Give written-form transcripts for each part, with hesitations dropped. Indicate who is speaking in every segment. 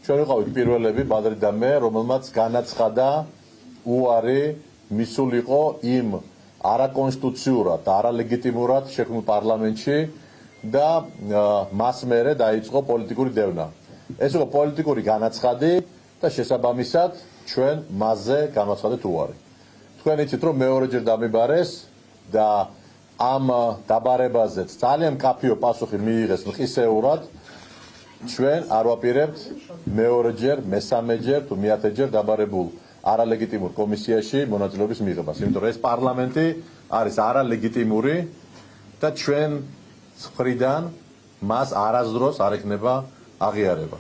Speaker 1: ჩვენ ვიყავით პირველები ბადრი და მე, რომელმაც განაცხადა უარი მისულიყო იმ არაკონსტიტუციურად და არალეგიტიმურად შექმნილ პარლამენტში და მას მერე დაიწყო პოლიტიკური დევნა. ეს იყო პოლიტიკური განაცხადი და შესაბამისად ჩვენ მასზე განვაცხადეთ უარი. თქვენ იცით რომ მეორეჯერ დამიბარეს და ამ დაბარებაზეც ძალიან მკაფიო პასუხი მიიღეს მყისეურად. ჩვენ არ ვაპირებთ მეორეჯერ, მესამეჯერ თუ მეათეჯერ დაბარებულ არალეგიტიმურ კომისიაში მონაწილეობის მიღებას. იმიტომ რომ ეს პარლამენტი არის არალეგიტიმური და ჩვენ მხრიდან მას არასდროს არ ექნება აღიარება.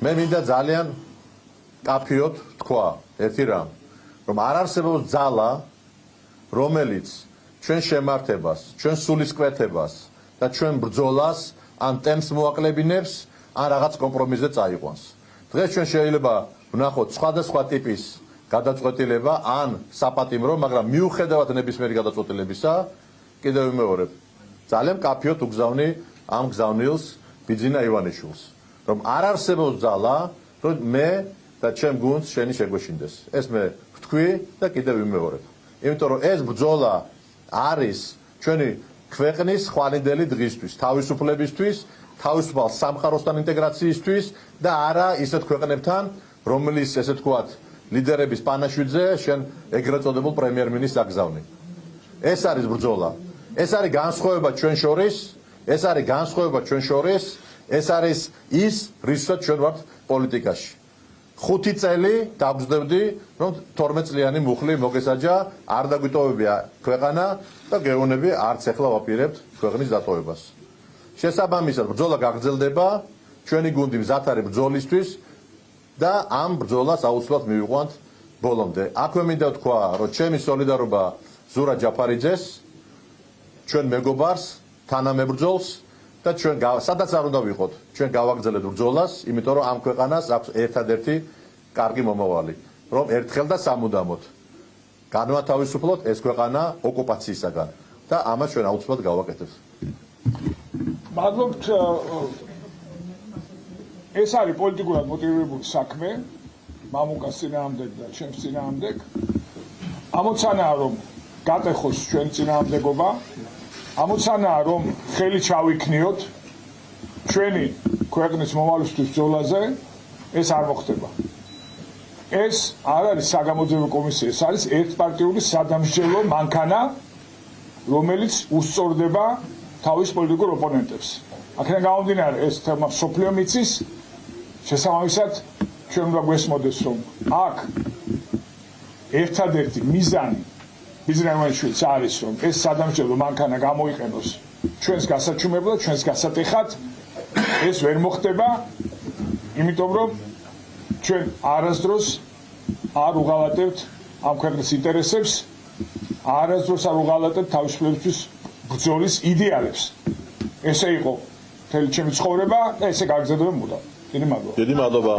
Speaker 1: მე მინდა ძალიან მკაფიოდ თქვა ერთი რამ, რომ არ არსებობს ძალა, რომელიც ჩვენ შემართებას, ჩვენ სულისკვეთებას და ჩვენ ბრძოლას ან ტემპს მოაკლებინებს, ან რაღაც კომპრომისზე წაიყვანს. დღეს ჩვენ შეიძლება ვნახოთ სხვადასხვა ტიპის გადაწყვეტილება ან საპატიმრო, მაგრამ მიუხედავად ნებისმიერი გადაწყვეტილებისა, კიდევ ვიმეორებ, ძალიან მკაფიოდ უგზავნი ამ გზავნილს ბიძინა ივანიშვილს, რომ არ არსებობს ძალა, რომ მე და ჩემ გუნდს შენი შეგვეშინდეს. ეს მე ვთქვი და კიდევ ვიმეორებ. იმიტომ რომ ეს ბრძოლა არის ჩვენი ქვეყნის ხვალინდელი დღისთვის, თავისუფლებისთვის, თავისუფალ სამყაროსთან ინტეგრაციისთვის და არა ისეთ ქვეყნებთან, რომლის ესე თქვათ ლიდერების პანაშვიდზე შენ ეგრეთ წოდებულ პრემიერ-მინისტრს აგზავნი. ეს არის ბრძოლა. ეს არის განსხვავება ჩვენ შორის, ეს არის განსხვავება ჩვენ შორის, ეს არის ის, რისაც ჩვენ ვართ პოლიტიკაში. 5 წელი დაგვძდებდი, რომ 12 წლიანი მუხლი მოგესაჯა, არ დაგვიტოვებია ქვეყანა და გეუბნები არც ახლა ვაპირებთ ქვეყნის დატოვებას. შესაბამისად ბრძოლა გაგრძელდება, ჩვენი გუნდი მზად არის ბრძოლისთვის და ამ ბრძოლას აუცილებლად მივიყვანთ ბოლომდე. აქვე მინდა ვთქვა, რომ ჩემი სოლიდარობა ზურა ჯაფარიძეს, ჩვენ მეგობარს, თანამებრძოლს და ჩვენ სადაც არ უნდა ვიყოთ, ჩვენ გავაგრძელებთ ბრძოლას, იმიტომ რომ ამ ქვეყანას აქვს ერთადერთი კარგი მომავალი, რომ ერთხელ და სამუდამოდ განვათავისუფლოთ ეს ქვეყანა ოკუპაციისაგან და ამას ჩვენ აუცილებლად გავაკეთებთ.
Speaker 2: მადლობთ. ეს არის პოლიტიკურად მოტივირებული საქმე, მამუკას წინააღმდეგ და ჩემს წინააღმდეგ. ამოცანაა რომ გატეხოს ჩვენ წინააღმდეგობა, ამოცანაა რომ ხელი ჩავიქნიოთ ჩვენი ქვეყნის მომავლისთვის ბრძოლაზე, ეს არ მოხდება. ეს არ არის საგამოძიებო კომისია, ეს არის ერთპარტიული სადამსჯელო მანქანა, რომელიც უსწორდება თავის პოლიტიკურ ოპონენტებს. აქედან გამომდინარე, ეს თემა მსოფლიო მიცის, შესაბამისად ჩვენ უნდა გვესმოდეს, რომ აქ ერთადერთი მიზანი ბიძინა ივანიშვილის არის, რომ ეს სადამსჯელო მანქანა გამოიყენოს ჩვენს გასაჩუმებლად, ჩვენს გასატეხად. ეს ვერ მოხდება, იმიტომ რომ ჩვენ არასდროს არ უღალატებთ ამ ქვეყნის ინტერესებს, არასდროს არ უღალატებთ თავისუფლებისთვის ბრძოლის იდეალებს. ესე იყო მთელი ჩემი ცხოვრება და ესე გაგრძელდება მუდამ. დიდი მადლობა.